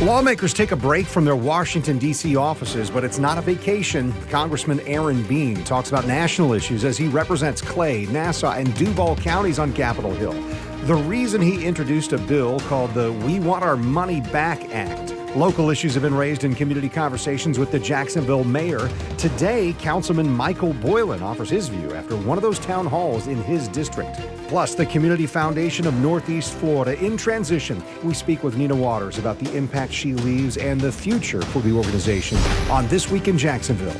Lawmakers take a break from their Washington, D.C. offices, but it's not a vacation. Congressman Aaron Bean talks about national issues as he represents Clay, Nassau, and Duval Counties on Capitol Hill. The reason he introduced a bill called the We Want Our Money Back Act. Local issues have been raised in community conversations with the Jacksonville mayor. Today, Councilman Michael Boylan offers his view after one of those town halls in his district. Plus, the Community Foundation of Northeast Florida in transition. We speak with Nina Waters about the impact she leaves and the future for the organization on This Week in Jacksonville.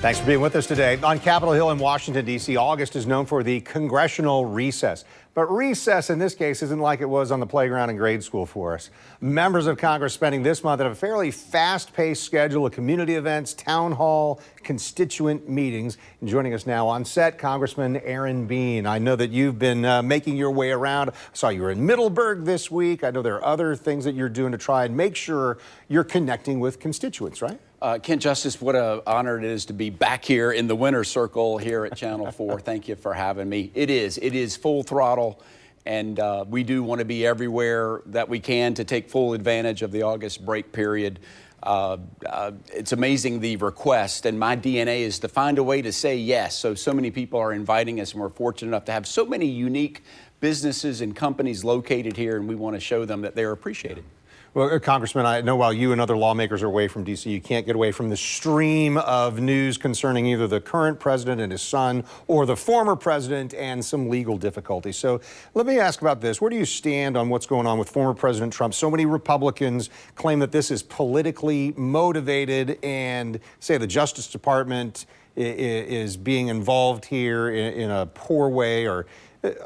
Thanks for being with us today. On Capitol Hill in Washington, D.C., August is known for the congressional recess. But recess in this case isn't like it was on the playground in grade school for us. Members of Congress spending this month at a fairly fast-paced schedule of community events, town hall, constituent meetings. And joining us now on set, Congressman Aaron Bean. I know that you've been making your way around. I saw you were in Middleburg this week. I know there are other things that you're doing to try and make sure you're connecting with constituents, right? Kent Justice, what an honor it is to be back here in the winner's circle here at Channel 4. Thank you for having me. It is full throttle, and we do want to be everywhere that we can to take full advantage of the August break period. It's amazing the request, and my DNA is to find a way to say yes. So many people are inviting us, and we're fortunate enough to have so many unique businesses and companies located here, and we want to show them that they're appreciated. Well, Congressman, I know while you and other lawmakers are away from D.C., you can't get away from the stream of news concerning either the current president and his son or the former president and some legal difficulties. So let me ask about this. Where do you stand on what's going on with former President Trump? So many Republicans claim that this is politically motivated and say the Justice Department is being involved here in a poor way, or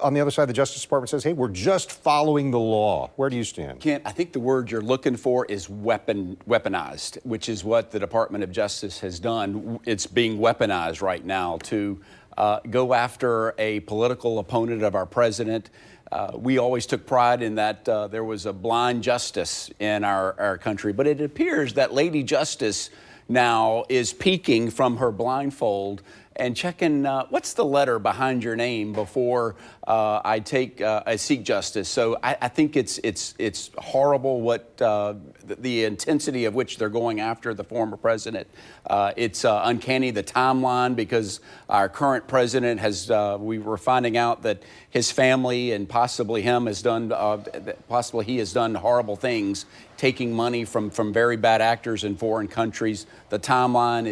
on the other side, the Justice Department says, hey, we're just following the law. Where do you stand? Kent, I think the word you're looking for is weaponized, which is what the Department of Justice has done. It's being weaponized right now to go after a political opponent of our president. We always took pride in that there was a blind justice in our country, but it appears that Lady Justice now is peeking from her blindfold and checking what's the letter behind your name before I seek justice. So I think it's horrible what the intensity of which they're going after the former president. It's uncanny, the timeline, because our current president has, we were finding out that his family and possibly him has done, he has done horrible things, taking money from very bad actors in foreign countries. The timeline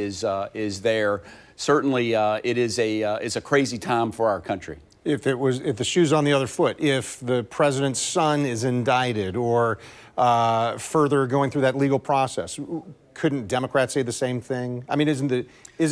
is there. Certainly, it is a crazy time for our country. If the shoe's on the other foot, if the president's son is indicted or further going through that legal process, couldn't Democrats say the same thing? I mean, isn't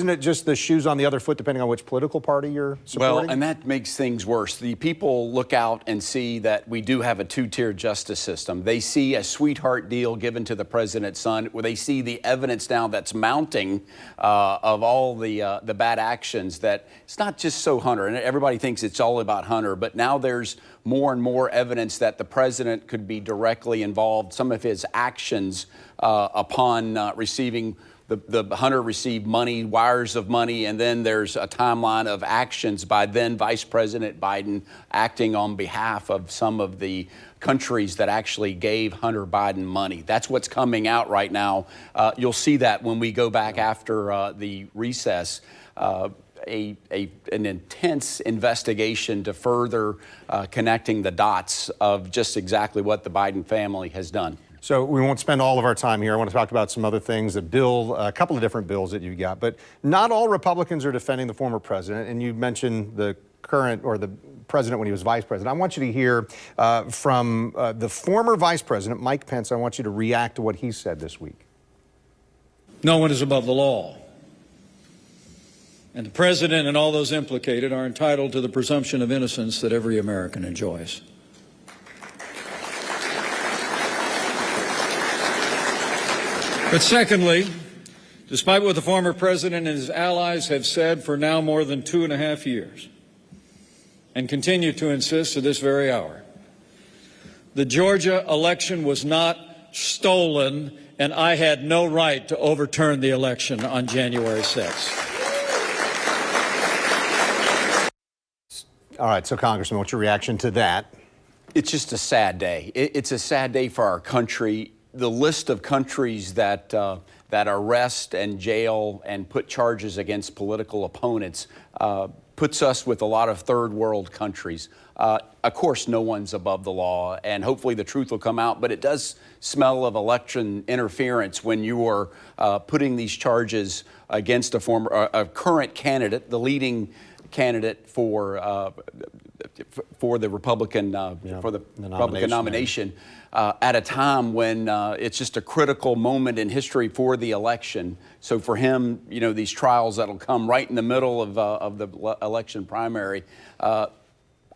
it just the shoes on the other foot depending on which political party you're supporting? Well, and that makes things worse. The people look out and see that we do have a two-tier justice system. They see a sweetheart deal given to the president's son, where they see the evidence now that's mounting of all the bad actions, that it's not just so Hunter, and everybody thinks it's all about Hunter, but now there's more and more evidence that the president could be directly involved. Some of his actions upon receiving the Hunter received money, wires of money, and then there's a timeline of actions by then Vice President Biden acting on behalf of some of the countries that actually gave Hunter Biden money. That's what's coming out right now. You'll see that when we go back after the recess. An intense investigation to further connecting the dots of just exactly what the Biden family has done. So we won't spend all of our time here. I want to talk about some other things, a couple of different bills that you've got. But not all Republicans are defending the former president. And you mentioned the current, or the president when he was vice president. I want you to hear from the former vice president, Mike Pence. I want you to react to what he said this week. No one is above the law. And the president and all those implicated are entitled to the presumption of innocence that every American enjoys. But secondly, despite what the former president and his allies have said for now more than 2.5 years, and continue to insist to this very hour, the Georgia election was not stolen, and I had no right to overturn the election on January 6th. All right, so Congressman, what's your reaction to that? It's just a sad day. It's a sad day for our country. The list of countries that arrest and jail and put charges against political opponents puts us with a lot of third world countries. Of course, no one's above the law, and hopefully the truth will come out, but it does smell of election interference when you are putting these charges against a current candidate, the leading candidate for the Republican Republican nomination at a time when it's just a critical moment in history for the election. So for him, you know, these trials that'll come right in the middle of the election primary.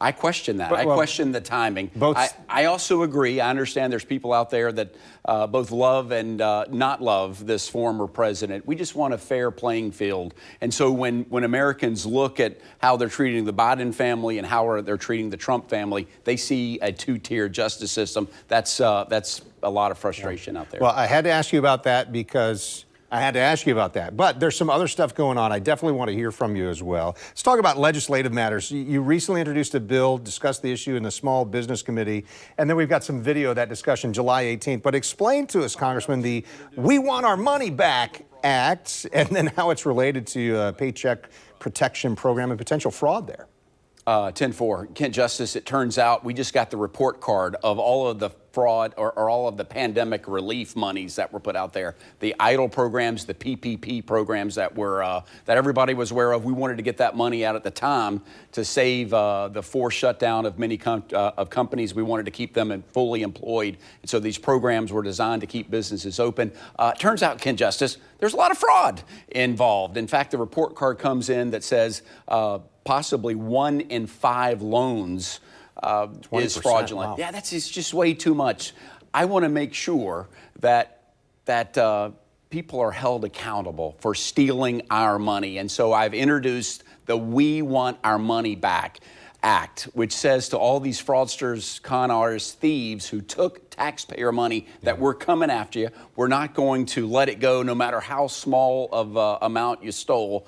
I question that. I question the timing. I also agree. I understand there's people out there that both love and not love this former president. We just want a fair playing field. And so when Americans look at how they're treating the Biden family and how they're treating the Trump family, they see a two-tier justice system. That's a lot of frustration out there. Well, I had to ask you about that because but there's some other stuff going on. I definitely want to hear from you as well. Let's talk about legislative matters. You recently introduced a bill, discussed the issue in the Small Business Committee, and then we've got some video of that discussion July 18th. But explain to us, Congressman, the We Want Our Money Back Act, and then how it's related to Paycheck Protection Program and potential fraud there. 10-4. Kent Justice, it turns out we just got the report card of all of the fraud or all of the pandemic relief monies that were put out there. The EIDL programs, the PPP programs that everybody was aware of. We wanted to get that money out at the time to save the forced shutdown of many companies. We wanted to keep them fully employed. And so these programs were designed to keep businesses open. Turns out, Kent Justice, there's a lot of fraud involved. In fact, the report card comes in that says possibly 1 in 5 loans is fraudulent. Wow. Yeah, it's just way too much. I want to make sure that people are held accountable for stealing our money. And so I've introduced the We Want Our Money Back Act, which says to all these fraudsters, con artists, thieves who took taxpayer money that we're coming after you, we're not going to let it go no matter how small of amount you stole.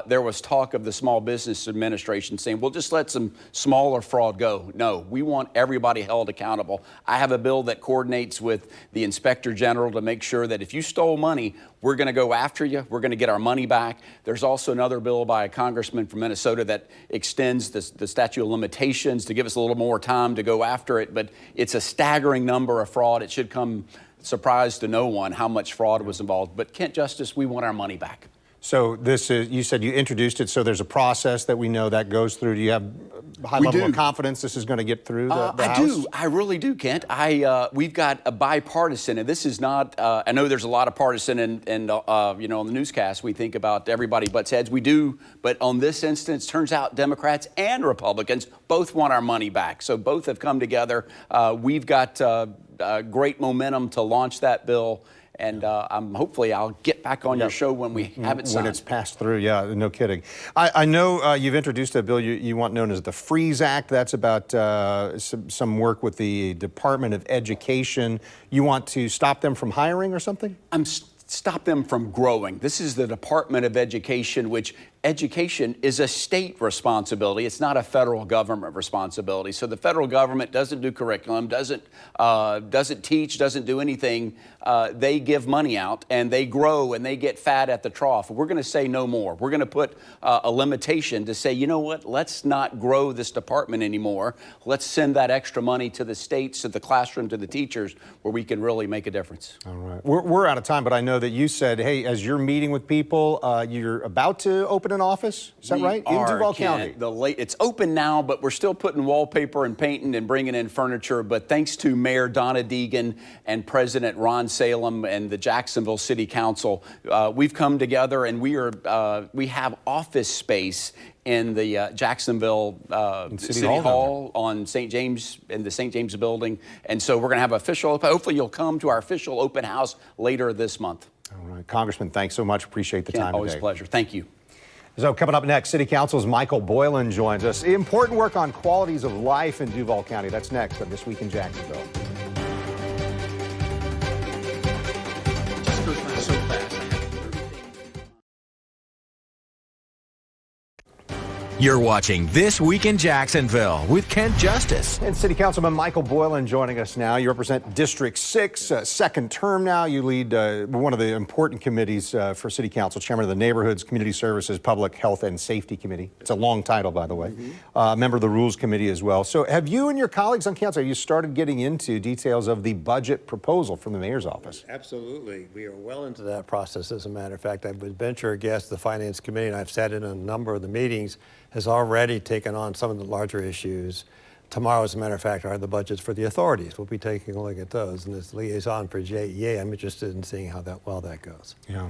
There was talk of the Small Business Administration saying, we'll just let some smaller fraud go. No, we want everybody held accountable. I have a bill that coordinates with the Inspector General to make sure that if you stole money, we're going to go after you. We're going to get our money back. There's also another bill by a congressman from Minnesota that extends the statute of limitations to give us a little more time to go after it. But it's a staggering number of fraud. It should come surprise to no one how much fraud was involved. But Kent Justice, we want our money back. So this is, you said you introduced it, so there's a process that we know that goes through. Do you have a high level of confidence this is going to get through the House? I do. I really do, Kent. We've got a bipartisan, and this is not, I know there's a lot of partisan and you know, on the newscast, we think about everybody butts heads. We do, but on this instance, turns out Democrats and Republicans both want our money back. So both have come together. We've got great momentum to launch that bill. And hopefully I'll get back on your show when we have it signed. When it's passed through, yeah, no kidding. I know you've introduced a bill you want known as the Freeze Act. That's about some work with the Department of Education. You want to stop them from hiring or something? Stop them from growing. This is the Department of Education, which education is a state responsibility. It's not a federal government responsibility. So the federal government doesn't do curriculum, doesn't teach, doesn't do anything. They give money out and they grow and they get fat at the trough. We're going to say no more. We're going to put a limitation to say, you know what, let's not grow this department anymore. Let's send that extra money to the states, to the classroom, to the teachers, where we can really make a difference. All right. We're out of time, but I know that you said, hey, as you're meeting with people, you're about to open an office. Is that right? In Duval County. It's open now, but we're still putting wallpaper and painting and bringing in furniture. But thanks to Mayor Donna Deegan and President Ron Salem and the Jacksonville City Council, we've come together and we have office space in the Jacksonville City Hall on St. James, in the St. James building. And so we're going to have official, hopefully you'll come to our official open house later this month. All right. Congressman, thanks so much. Appreciate the time today. Always a pleasure. Thank you. So coming up next, City Council's Michael Boylan joins us. Important work on qualities of life in Duval County. That's next on This Week in Jacksonville. You're watching This Week in Jacksonville with Kent Justice. And City Councilman Michael Boylan joining us now. You represent District 6, second term now. You lead one of the important committees for City Council, Chairman of the Neighborhoods, Community Services, Public Health and Safety Committee. It's a long title, by the way. Member of the Rules Committee as well. So have you and your colleagues on council, have you started getting into details of the budget proposal from the mayor's office? Absolutely. We are well into that process, as a matter of fact. I would venture a guess the Finance Committee, and I've sat in a number of the meetings, has already taken on some of the larger issues. Tomorrow, as a matter of fact, are the budgets for the authorities. We'll be taking a look at those. And as liaison for JEA, I'm interested in seeing how that goes. Yeah.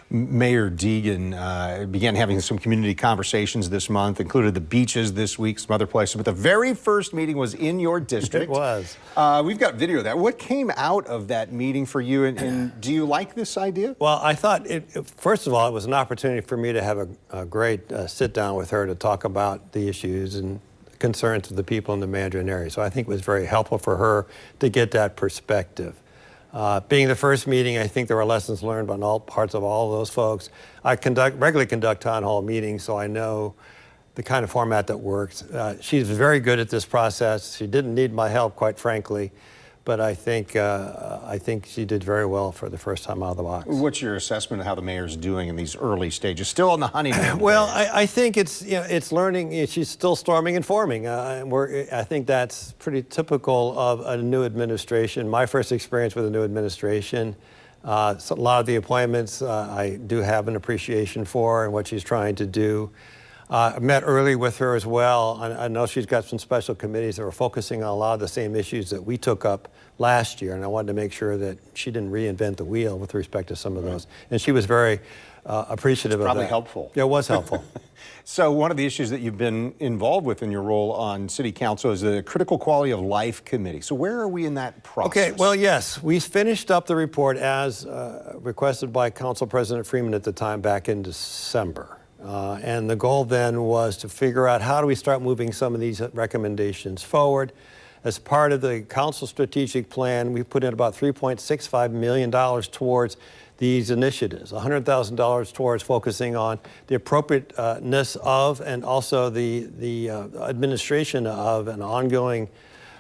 Mayor Deegan began having some community conversations this month, included the beaches this week, some other places. But the very first meeting was in your district. It was. We've got video of that. What came out of that meeting for you, and do you like this idea? Well, I thought, first of all, it was an opportunity for me to have a great sit down with her to talk about the issues and concerns of the people in the Mandarin area. So I think it was very helpful for her to get that perspective. Being the first meeting, I think there were lessons learned on all parts of all of those folks. I regularly conduct town hall meetings, so I know the kind of format that works. She's very good at this process. She didn't need my help, quite frankly, but I think she did very well for the first time out of the box. What's your assessment of how the mayor's doing in these early stages? Still in the honeymoon. Well, I think it's learning. She's still storming and forming. I think that's pretty typical of a new administration. My first experience with a new administration. So a lot of the appointments I do have an appreciation for and what she's trying to do. I met early with her as well. I know she's got some special committees that were focusing on a lot of the same issues that we took up last year, and I wanted to make sure that she didn't reinvent the wheel with respect to some of those. And she was very appreciative of that. Probably helpful. Yeah, it was helpful. So one of the issues that you've been involved with in your role on City Council is the Critical Quality of Life Committee. So where are we in that process? Okay, well, yes. We finished up the report as requested by Council President Freeman at the time back in December. And the goal then was to figure out how do we start moving some of these recommendations forward. As part of the council strategic plan, we put in about $3.65 million towards these initiatives, $100,000 towards focusing on the appropriateness of and also the administration of an ongoing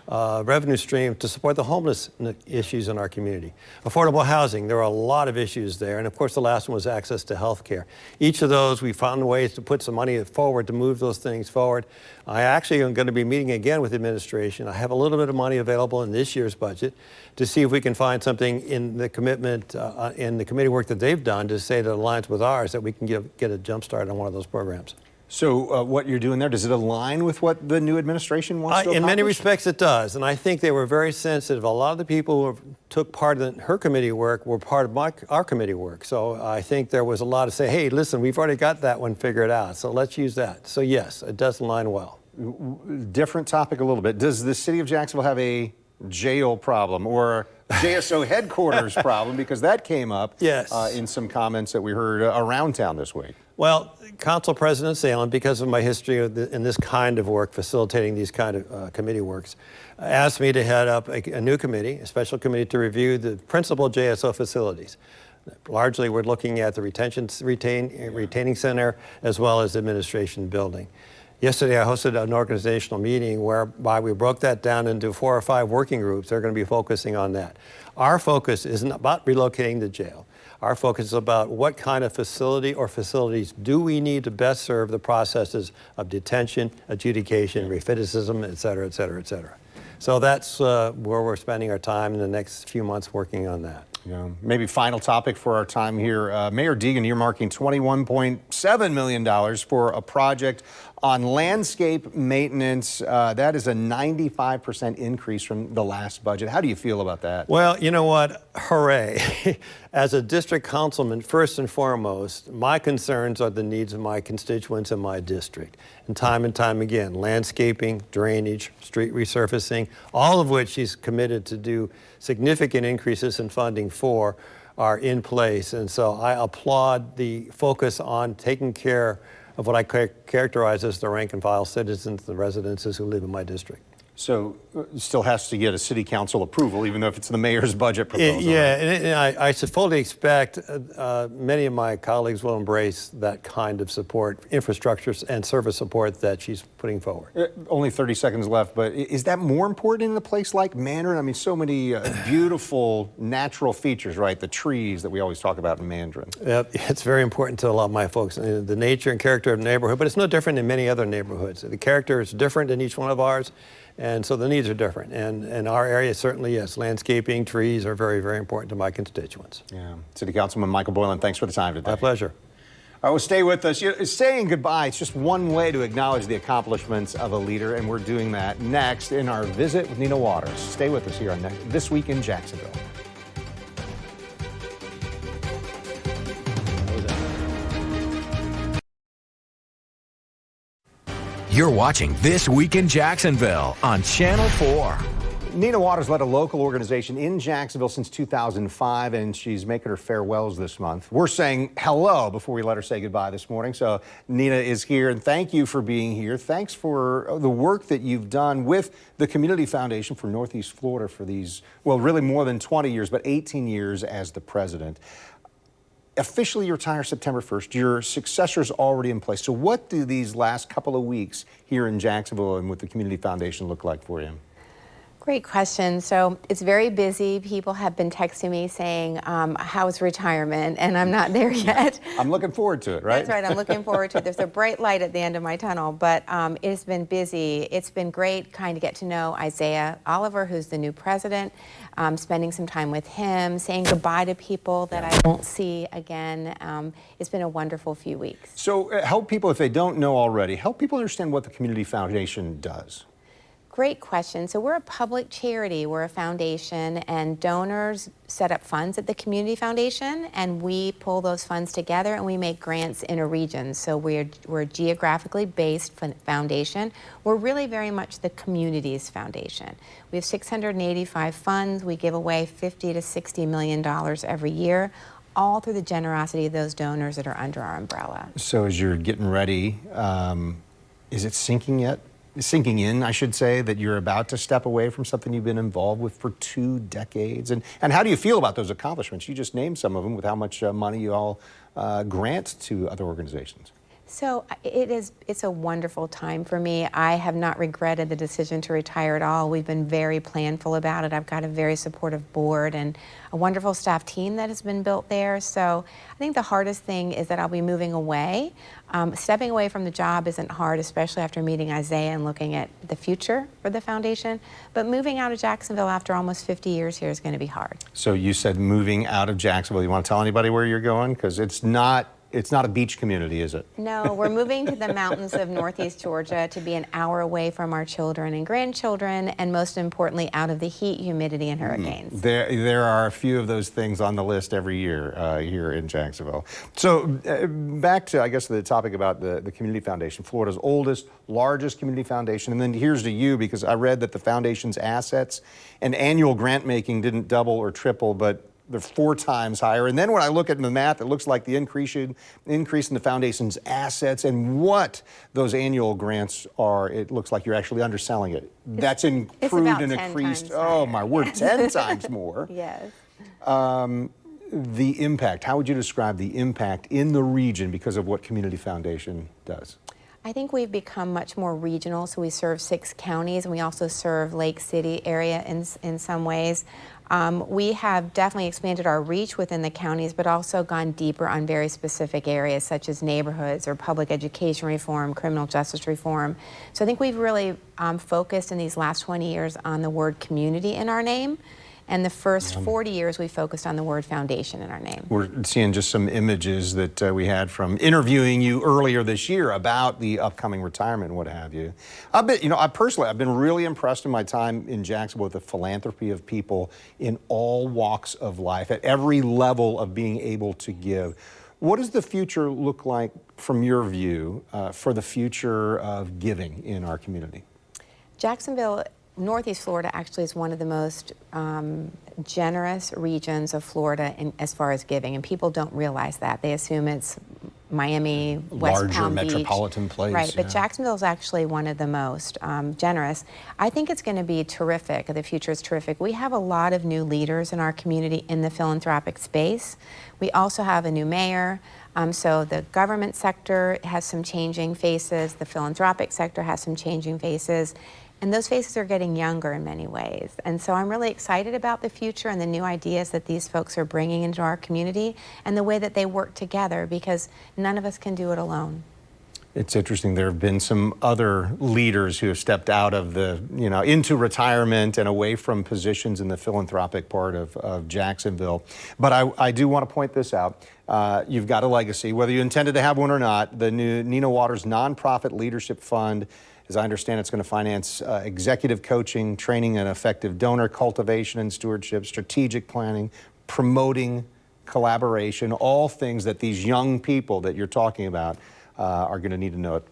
revenue stream to support the homeless issues in our community. Affordable housing, there are a lot of issues there. And of course, the last one was access to health care. Each of those, we found ways to put some money forward to move those things forward. I actually am going to be meeting again with the administration. I have a little bit of money available in this year's budget to see if we can find something in the commitment, in the committee work that they've done to say that aligns with ours, that we can get a jump start on one of those programs. So what you're doing there, does it align with what the new administration wants to accomplish? In many respects it does, and I think they were very sensitive. A lot of the people who took part in her committee work were part of our committee work. So I think there was a lot of say, hey, listen, we've already got that one figured out, so let's use that. So yes, it does align well. Different topic a little bit. Does the city of Jacksonville have a jail problem or JSO headquarters problem? Because that came up in some comments that we heard around town this week. Well, Council President Salem, because of my history in this kind of work, facilitating these kind of committee works, asked me to head up a new committee, a special committee to review the principal JSO facilities. Largely, we're looking at the retaining center as well as the administration building. Yesterday, I hosted an organizational meeting whereby we broke that down into 4 or 5 working groups. They're going to be focusing on that. Our focus isn't about relocating the jail. Our focus is about what kind of facility or facilities do we need to best serve the processes of detention, adjudication, recidivism, et cetera, et cetera, et cetera. So that's where we're spending our time in the next few months working on that. Yeah. Maybe final topic for our time here. Mayor Deegan, you're marking $21.7 million for a project on landscape maintenance. That is a 95% increase from the last budget. How do you feel about that? Well, you know what? Hooray. As a district councilman, first and foremost, my concerns are the needs of my constituents in my district. And time again, landscaping, drainage, street resurfacing, all of which he's committed to do significant increases in funding for are in place. And so I applaud the focus on taking care of what I characterize as the rank and file citizens, the residences who live in my district. So it still has to get a city council approval, even though if it's the mayor's budget proposal. Yeah, and I should fully expect many of my colleagues will embrace that kind of support, infrastructure and service support that she's putting forward. Only 30 seconds left, but is that more important in a place like Mandarin? I mean, so many beautiful natural features, right? The trees that we always talk about in Mandarin. It's very important to a lot of my folks, the nature and character of the neighborhood, but it's no different in many other neighborhoods. The character is different in each one of ours. And so the needs are different. And our area certainly, yes, landscaping, trees are very, very important to my constituents. Yeah. City Councilman Michael Boylan, thanks for the time today. My pleasure. All right, well, stay with us. Saying goodbye, it's just one way to acknowledge the accomplishments of a leader, and we're doing that next in our visit with Nina Waters. Stay with us here on This Week in Jacksonville. You're watching This Week in Jacksonville on Channel 4. Nina Waters led a local organization in Jacksonville since 2005, and she's making her farewells this month. We're saying hello before we let her say goodbye this morning. So Nina is here, and thank you for being here. Thanks for the work that you've done with the Community Foundation for Northeast Florida for these, well, really more than 20 years, but 18 years as the president. Officially you retire September 1st. Your successor's already in place. So what do these last couple of weeks here in Jacksonville and with the Community Foundation look like for you? Great question. So it's very busy. People have been texting me saying, how's retirement? And I'm not there yet. I'm looking forward to it, right? That's right. I'm looking forward to it. There's a bright light at the end of my tunnel, but it's been busy. It's been great kind of get to know Isaiah Oliver, who's the new president, spending some time with him, saying goodbye to people that I won't see again. It's been a wonderful few weeks. So help people, if they don't know already, help people understand what the Community Foundation does. Great question. So we're a public charity. We're a foundation, and donors set up funds at the Community Foundation, and we pull those funds together and we make grants in a region. So we're a geographically based foundation. We're really very much the community's foundation. We have 685 funds. We give away $50 to $60 million every year, all through the generosity of those donors that are under our umbrella. So as you're getting ready, is it sinking in, I should say, that you're about to step away from something you've been involved with for 2 decades? And how do you feel about those accomplishments? You just named some of them with how much money you all grant to other organizations. So it's a wonderful time for me. I have not regretted the decision to retire at all. We've been very planful about it. I've got a very supportive board and a wonderful staff team that has been built there. So I think the hardest thing is that I'll be moving away. Stepping away from the job isn't hard, especially after meeting Isaiah and looking at the future for the foundation. But moving out of Jacksonville after almost 50 years here is going to be hard. So you said moving out of Jacksonville. You want to tell anybody where you're going? Because it's not a beach community, is it? No, we're moving to the mountains of Northeast Georgia to be an hour away from our children and grandchildren, and most importantly, out of the heat, humidity, and hurricanes. There are a few of those things on the list every year here in Jacksonville. So back to, I guess, the topic about the Community Foundation, Florida's oldest, largest community foundation. And then here's to you, because I read that the foundation's assets and annual grant making didn't double or triple, but they're 4 times higher. And then when I look at the math, it looks like the increase in the foundation's assets and what those annual grants are, it looks like you're actually underselling it. That's improved and increased. Oh my word, 10 times more. Yes. The impact, how would you describe the impact in the region because of what Community Foundation does? I think we've become much more regional, so we serve 6 counties, and we also serve Lake City area in some ways. We have definitely expanded our reach within the counties, but also gone deeper on very specific areas such as neighborhoods or public education reform, criminal justice reform. So I think we've really focused in these last 20 years on the word community in our name. And the first 40 years, we focused on the word foundation in our name. We're seeing just some images that we had from interviewing you earlier this year about the upcoming retirement and what have you. I've been really impressed in my time in Jacksonville with the philanthropy of people in all walks of life, at every level of being able to give. What does the future look like from your view for the future of giving in our community? Jacksonville, Northeast Florida actually is one of the most generous regions of Florida as far as giving, and people don't realize that. They assume it's Miami, West Larger Palm Beach. metropolitan place. Right, but yeah. Jacksonville is actually one of the most generous. I think it's going to be terrific. The future is terrific. We have a lot of new leaders in our community in the philanthropic space. We also have a new mayor. So the government sector has some changing faces. The philanthropic sector has some changing faces. And those faces are getting younger in many ways. And so I'm really excited about the future and the new ideas that these folks are bringing into our community and the way that they work together, because none of us can do it alone. It's interesting. There have been some other leaders who have stepped out of the, into retirement and away from positions in the philanthropic part of Jacksonville. But I do want to point this out. You've got a legacy, whether you intended to have one or not. The new Nina Waters Nonprofit Leadership Fund, as I understand, it's going to finance executive coaching, training and effective donor cultivation and stewardship, strategic planning, promoting collaboration, all things that these young people that you're talking about are going to need to know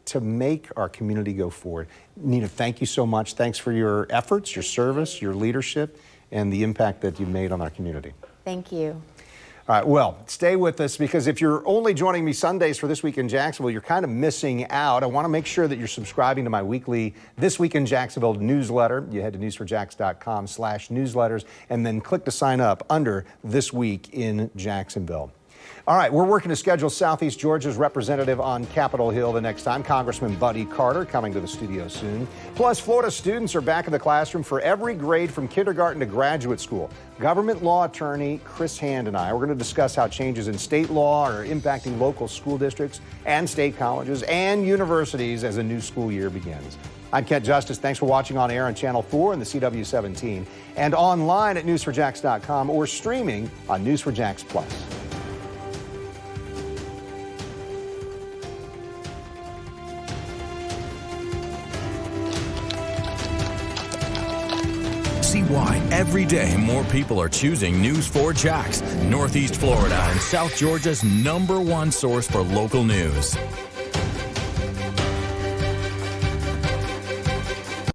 to make our community go forward. Nina, thank you so much. Thanks for your efforts, your service, your leadership, and the impact that you've made on our community. Thank you. All right, well, stay with us, because if you're only joining me Sundays for This Week in Jacksonville, you're kind of missing out. I want to make sure that you're subscribing to my weekly This Week in Jacksonville newsletter. You head to newsforjax.com/newsletters and then click to sign up under This Week in Jacksonville. All right, we're working to schedule Southeast Georgia's representative on Capitol Hill the next time. Congressman Buddy Carter coming to the studio soon. Plus, Florida students are back in the classroom for every grade from kindergarten to graduate school. Government law attorney Chris Hand and I, we're going to discuss how changes in state law are impacting local school districts and state colleges and universities as a new school year begins. I'm Kent Justice. Thanks for watching on air on Channel 4 and the CW17 and online at newsforjax.com or streaming on News4Jax Plus. See why every day more people are choosing News4Jax, Northeast Florida and South Georgia's #1 source for local news.